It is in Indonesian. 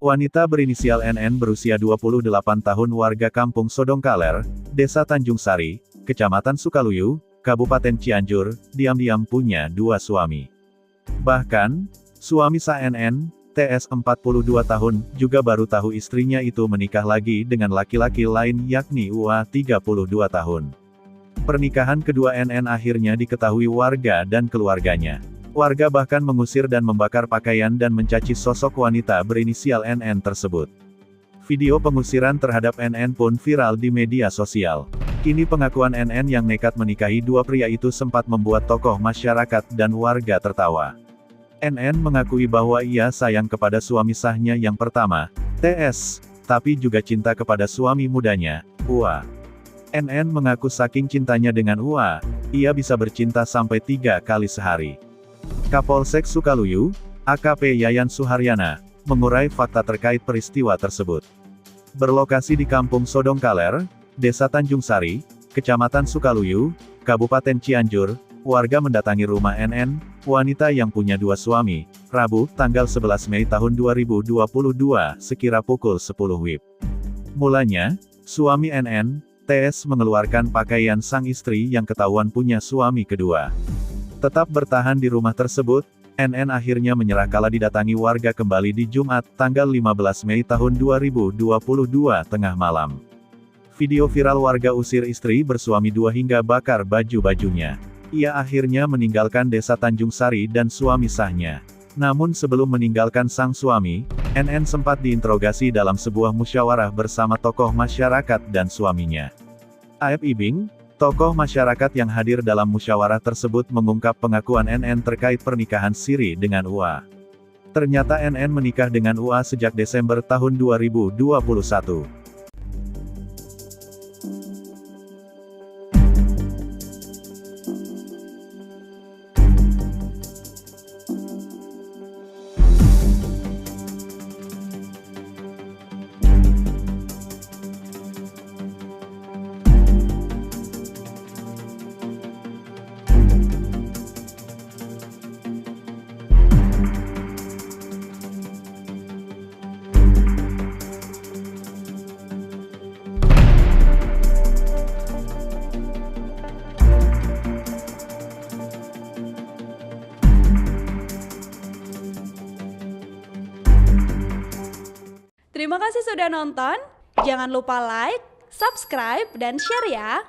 Wanita berinisial NN berusia 28 tahun warga Kampung Sodongkaler, Desa Tanjung Sari, Kecamatan Sukaluyu, Kabupaten Cianjur, diam-diam punya dua suami. Bahkan, suami sah NN, TS 42 tahun, juga baru tahu istrinya itu menikah lagi dengan laki-laki lain yakni UA 32 tahun. Pernikahan kedua NN akhirnya diketahui warga dan keluarganya. Warga bahkan mengusir dan membakar pakaian dan mencaci sosok wanita berinisial NN tersebut. Video pengusiran terhadap NN pun viral di media sosial. Kini pengakuan NN yang nekat menikahi dua pria itu sempat membuat tokoh masyarakat dan warga tertawa. NN mengakui bahwa ia sayang kepada suami sahnya yang pertama, TS, tapi juga cinta kepada suami mudanya, UA. NN mengaku saking cintanya dengan UA, ia bisa bercinta sampai 3 kali sehari. Kapolsek Sukaluyu, AKP Yayan Suharyana, mengurai fakta terkait peristiwa tersebut. Berlokasi di Kampung Sodongkaler, Desa Tanjung Sari, Kecamatan Sukaluyu, Kabupaten Cianjur, warga mendatangi rumah NN, wanita yang punya dua suami, Rabu, tanggal 11 Mei tahun 2022, sekira pukul 10 WIB. Mulanya, suami NN, TS mengeluarkan pakaian sang istri yang ketahuan punya suami kedua. Tetap bertahan di rumah tersebut, NN akhirnya menyerah kala didatangi warga kembali di Jumat, tanggal 15 Mei tahun 2022 tengah malam. Video viral warga usir istri bersuami dua hingga bakar baju-bajunya. Ia akhirnya meninggalkan Desa Tanjung Sari dan suami sahnya. Namun sebelum meninggalkan sang suami, NN sempat diinterogasi dalam sebuah musyawarah bersama tokoh masyarakat dan suaminya. Aep Ibing, tokoh masyarakat yang hadir dalam musyawarah tersebut mengungkap pengakuan NN terkait pernikahan siri dengan UA. Ternyata NN menikah dengan UA sejak Desember tahun 2021. Terima kasih sudah nonton, jangan lupa like, subscribe, dan share ya!